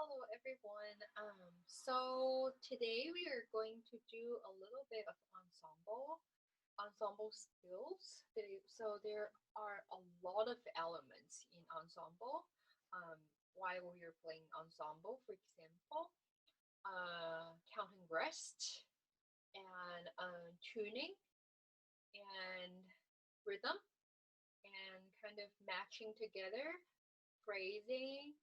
Hello everyone. So today we are going to do a little bit of ensemble skills. So there are a lot of elements in ensemble. Um, while we are playing ensemble, for example, counting rest and tuning and rhythm and kind of matching together, phrasing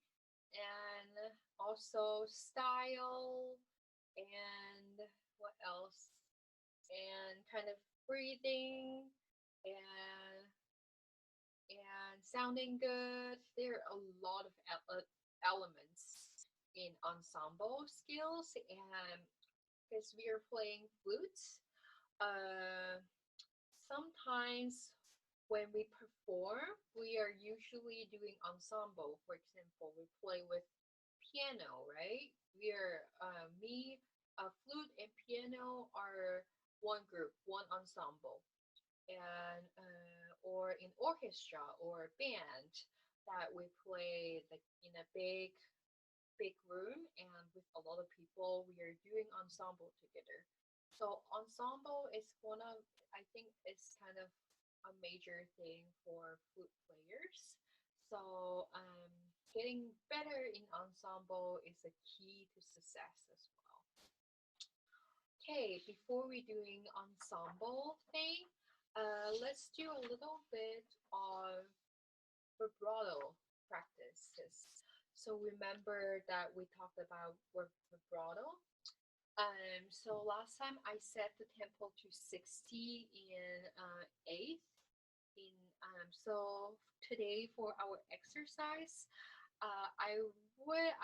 and also style and what else, and kind of breathing and sounding good. There are a lot of elements in ensemble skills, and because we are playing flutes, uh, sometimes when we perform, we are usually doing ensemble. For example, we play with piano, right? We are me, flute and piano are one group, one ensemble, and or in orchestra or band that we play like in a big room and with a lot of people. We are doing ensemble together. So ensemble is one of, I think it's kind of a major thing for flute players. So getting better in ensemble is a key to success as well. Okay, before we doing ensemble thing, let's do a little bit of vibrato practices. So remember that we talked about vibrato. So last time I set the tempo to 60 in eighth. So today for our exercise,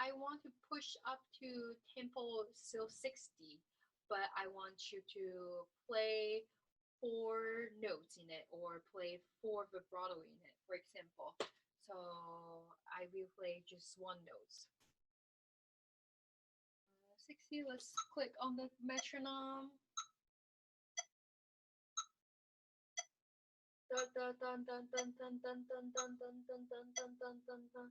I want to push up to tempo still 60, but I want you to play four notes in it or play four vibrato in it, for example. So I will play just one note. 60, let's click on the metronome. Dun, dun, dun, dun, dun, dun, dun, dun, dun, dun, dun, dun, dun, dun, dun, dun.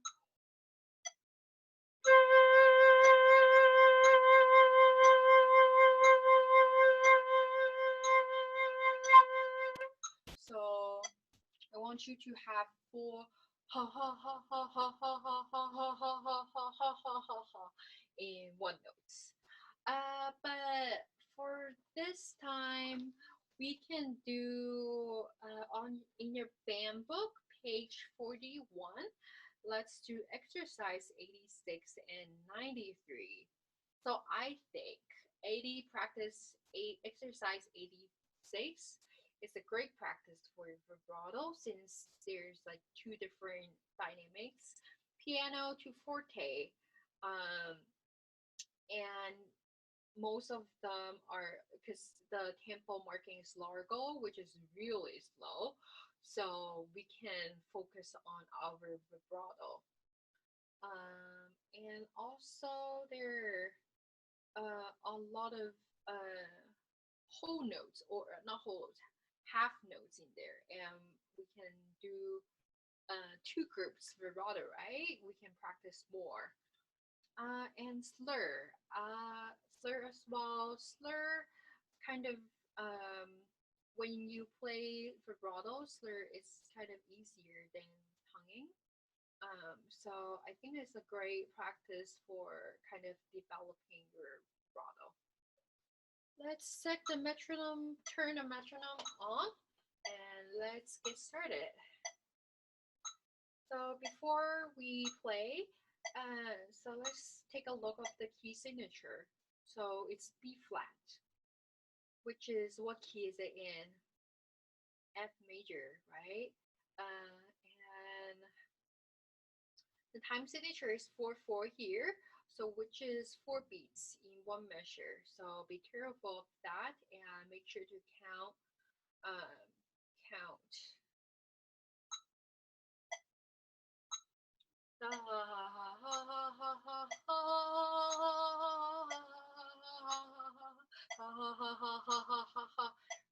So I want you to have four ha ha ha ha ha ha ha ha ha ha ha ha ha ha ha in one note. But for this time, we can do on in your band book, page 41. Let's do exercise 86 and 93. So I think 80 practice 8 exercise 86 is a great practice for vibrato since there's like two different dynamics, piano to forte, um, and most of them are because the tempo marking is largo, which is really slow, so we can focus on our vibrato. And also there are a lot of whole notes, or not whole notes, half notes in there, and we can do two groups vibrato, right? We can practice more. And slur. Slur as well. Slur kind of um, when you play vibrato, slur is kind of easier than tonguing. So I think it's a great practice for kind of developing your vibrato. Let's set the metronome, turn the metronome on, and let's get started. So before we play, so let's take a look at the key signature. So it's B flat, which is, what key is it in? F major, right? And the time signature is 4/4 here, so which is 4 beats in one measure. So be careful of that and make sure to count.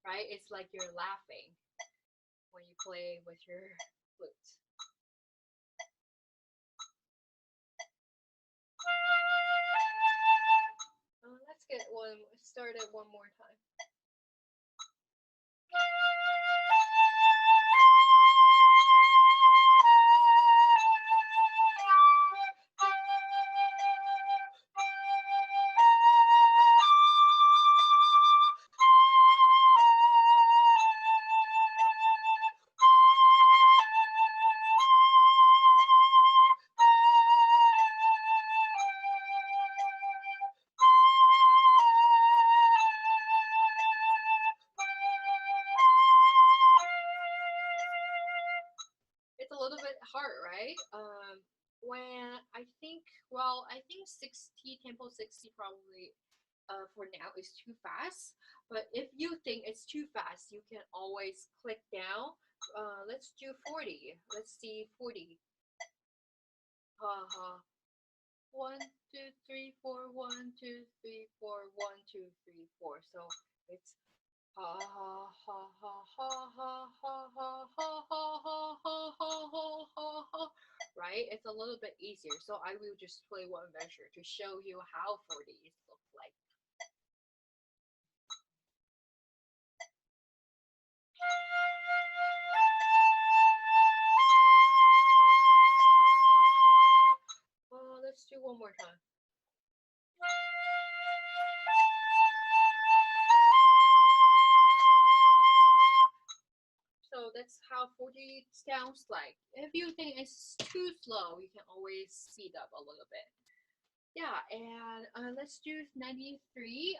Right? It's like you're laughing when you play with your flute. Start it one more time. It's a little bit hard, right? When I think 60 tempo 60 probably for now is too fast. But if you think it's too fast, you can always click down. Let's do 40. Let's see 40. Ha ha. 1, 2, 3, 4. 1, 2, 3, 4. 1, 2, 3, 4. So it's ha ha ha ha ha ha ha ha ha ha ha ha ha ha ha. Right? It's a little bit easier. So I will just play one measure to show you how 40s look like. Let's do one more time. So that's how 40 sounds like. If you think it's too slow, you can always speed up a little bit. Yeah, and let's do 93.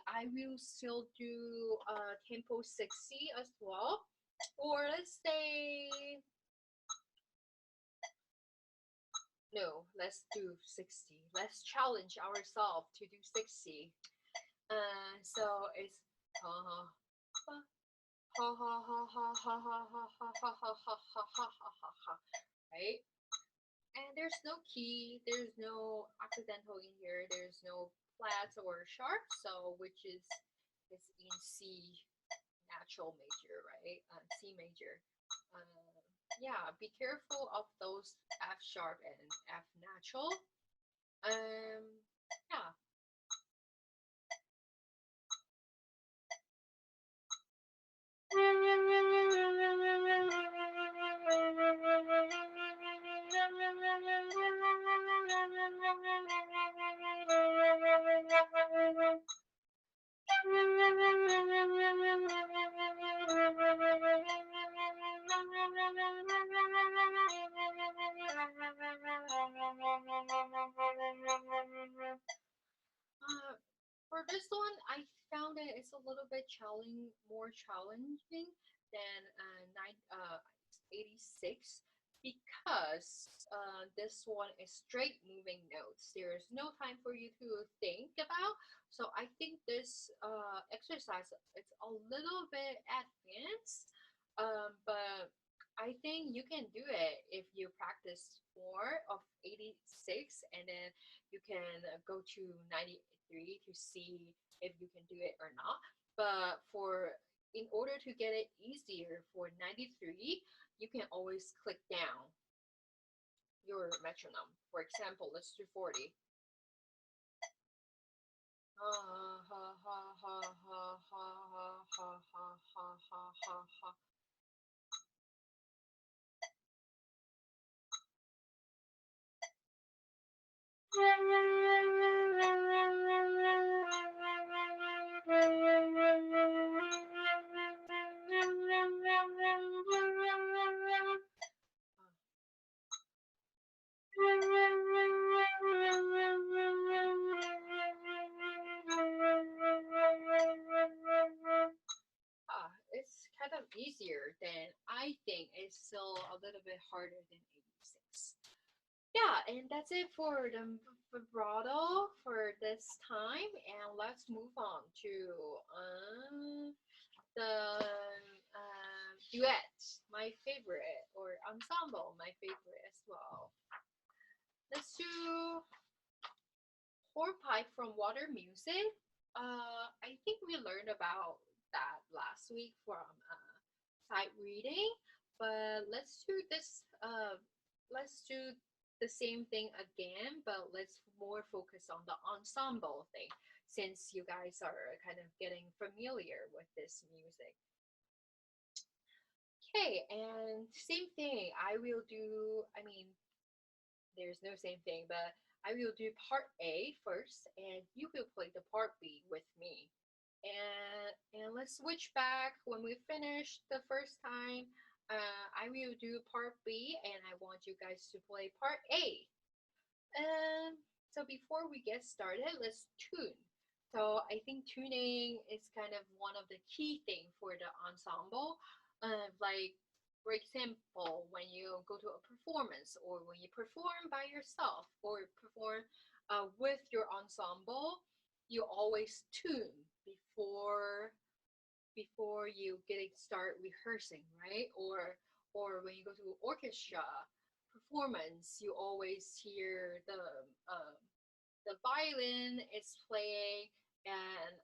I will still do tempo 60 as well. Or let's say, no, let's do 60. Let's challenge ourselves to do 60. So it's ha ha ha ha ha ha ha ha ha ha ha ha ha ha ha ha ha, right? And there's no key, there's no accidental in here, there's no flat or sharp, so which is in C natural major, right? C major. Yeah, be careful of those F sharp and F natural. Yeah. For this one, I found it it's a little bit more challenging than 86 because this one is straight moving notes. There's no time for you to think about. So I think this exercise it's a little bit advanced, but I think you can do it if you practice more of 86 and then you can go to 93 to see if you can do it or not. But in order to get it easier for 93, you can always click down your metronome. For example, let's do 40. Ha ha ha ha ha ha ha ha ha ha ha ha. It's kind of easier than I think. It's still a little bit harder than 86. Yeah, and that's it for the vibrato for this time. And let's move on to the duet, my favorite, or ensemble, my favorite as well. Let's do Hornpipe from Water Music. I think we learned about that last week from sight reading, but let's do this. Let's do the same thing again, but let's more focus on the ensemble thing. since you guys are kind of getting familiar with this music. Okay, and same thing. I will do, I mean, there's no same thing, but I will do part A first, and you will play the part B with me. And let's switch back when we finish the first time. I will do part B, and I want you guys to play part A. So before we get started, let's tune. So I think tuning is kind of one of the key thing for the ensemble. Like for example, when you go to a performance or when you perform by yourself or perform with your ensemble, you always tune before you getting start rehearsing, right? Or when you go to orchestra performance, you always hear the violin is playing and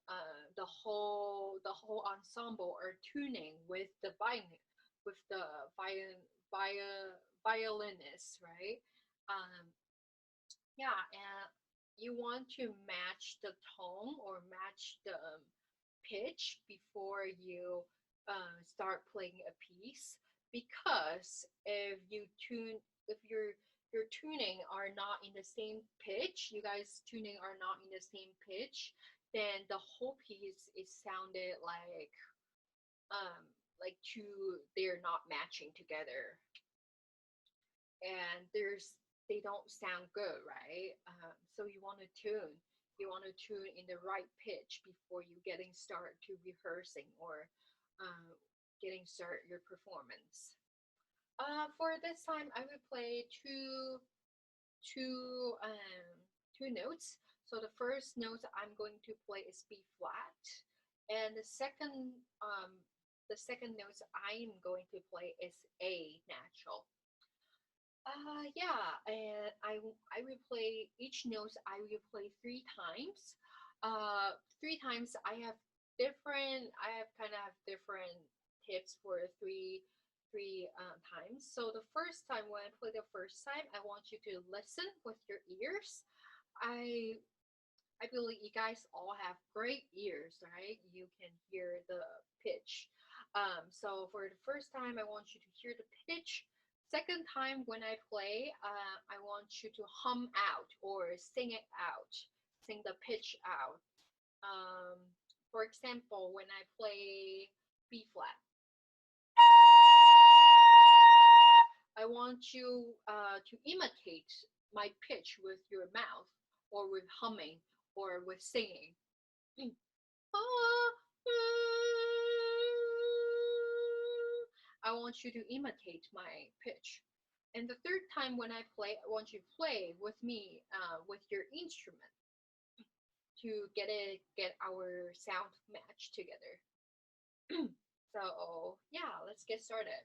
the whole ensemble are tuning with the violin with the violinist, right? Um, yeah, and you want to match the tone or match the pitch before you start playing a piece, because if your tuning are not in the same pitch, you guys tuning are not in the same pitch, then the whole piece is sounded um they're not matching together, and they don't sound good, right? So you want to tune in the right pitch before you getting start to rehearsing or uh, getting start your performance. For this time, I will play two two notes. So the first note I'm going to play is B flat, and the second note I'm going to play is A natural. Yeah, and I will play each note. I will play three times. Three times. I have kind of different tips for three times. So the first time when I play the first time, I want you to listen with your ears. I I believe you guys all have great ears, right? You can hear the pitch. So for the first time, I want you to hear the pitch. Second time, when I play, I want you to hum out or sing it out, sing the pitch out. Um, for example, when I play B flat, I want you to imitate my pitch with your mouth or with humming or with singing. I want you to imitate my pitch. And the third time when I play, I want you to play with me with your instrument to get our sound match together. So yeah, let's get started.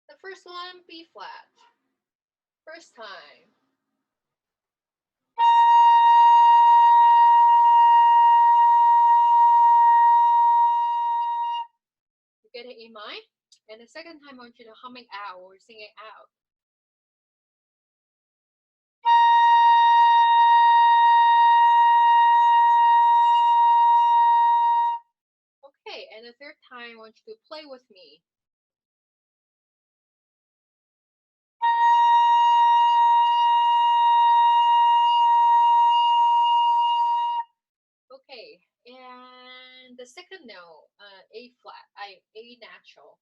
The first one, B flat. First time. You get it in mind? And the second time, I want you to hum it out or sing it out. Okay, and the third time, I want you to play with me. Okay, and the second note, A flat, A natural.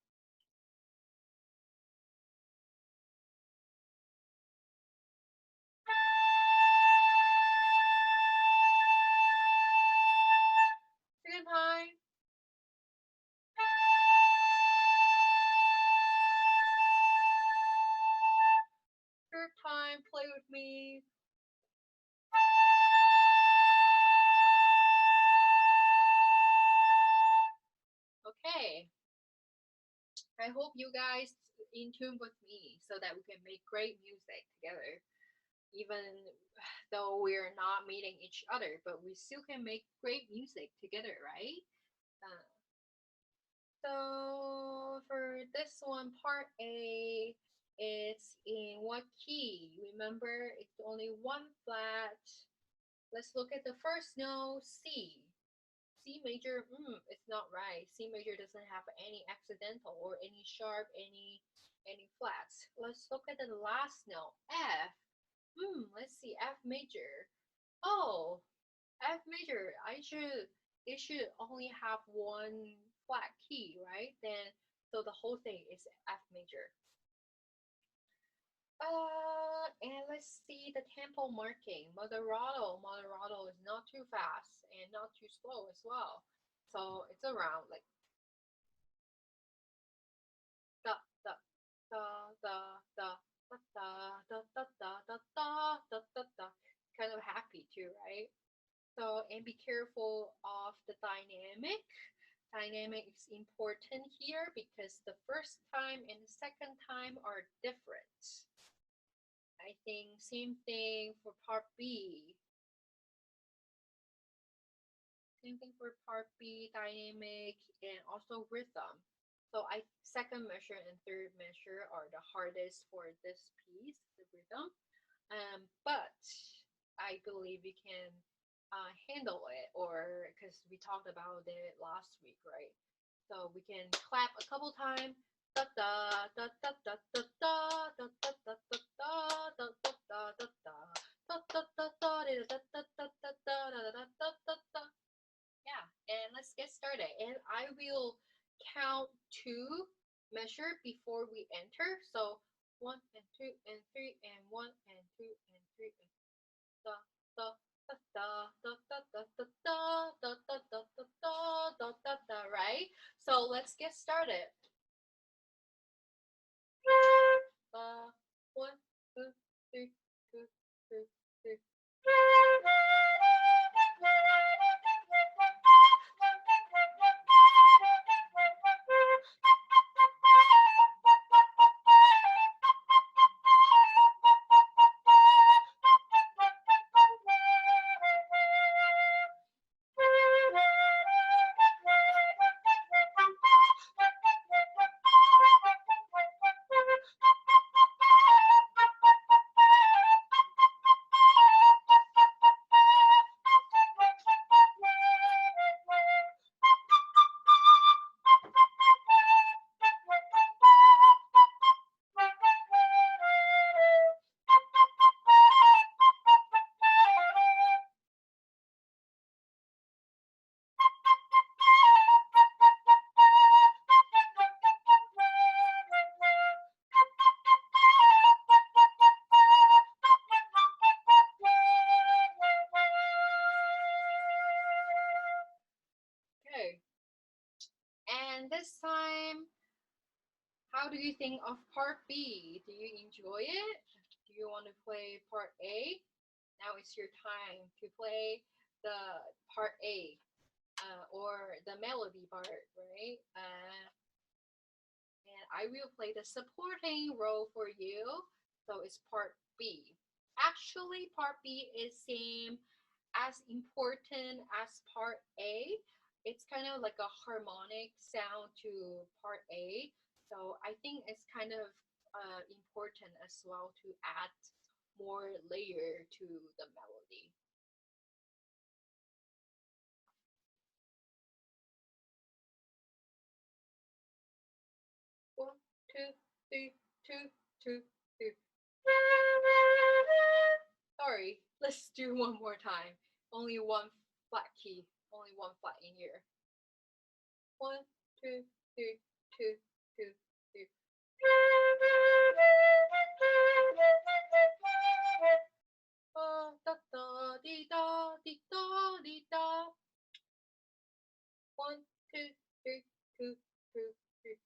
Second time. Third time, play with me. Okay, I hope you guys in tune with me so that we can make great music together. Even though we're not meeting each other, but we still can make great music together, right? Uh, so for this one, part A, it's in what key? Remember, it's only one flat. Let's look at the first note, C. C major, it's not right. C major doesn't have any accidental or any sharp, any flats. Let's look at the last note, F. Let's see, F major. Oh, F major. It should only have one flat key, right? Then so the whole thing is F major. And let's see the tempo marking. Moderato. Moderato is not too fast and not too slow as well. So it's around like da da da da da da da da da da da da da da. Kind of happy too, right? So and be careful of the dynamic. Dynamic is important here because the first time and the second time are different. I think same thing for part B. Same thing for part B, dynamic and also rhythm. So I second measure and third measure are the hardest for this piece, the rhythm. But I believe we can handle it, or because we talked about it last week, right? So we can clap a couple times. Da da da da da da da da da da da da da da da. Yeah, and let's get started. And I will count two measure before we enter. So one and two and three and one and two and three and da da da da da da da da da da da da da da da da, right? So let's get started. One, two, three, two, two, three. Okay. And this time, how do you think of part B? Do you enjoy it? Do you want to play part A? Now it's your time to play the part A, or the melody part, right? And I will play the supporting role for you. So it's part B. Actually, part B is same as important as part A. It's kind of like a harmonic sound to part A. So I think it's kind of important as well to add more layer to the melody. One, two, three, two, two, two. Sorry, let's do one more time. Only one flat key, only one flat in here. One, two, three, two, two, two. Da da dee da dee da dee da. One, two, three, two, two, three.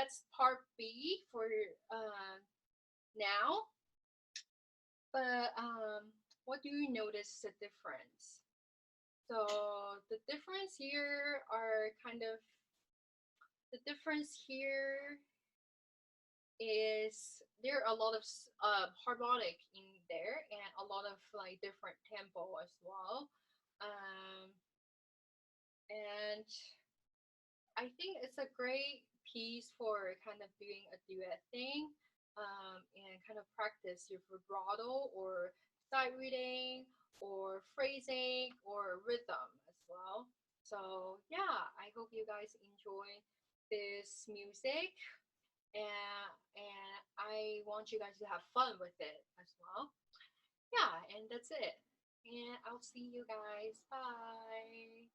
that's part B for now. But what do you notice the difference? So the difference here are kind of the difference here is there are a lot of harmonic in there and a lot of like different tempo as well. Um, and I think it's a great piece for kind of doing a duet thing, and kind of practice your vibrato or sight reading or phrasing or rhythm as well. So yeah, I hope you guys enjoy this music, and I want you guys to have fun with it as well. Yeah, and that's it. And I'll see you guys. Bye.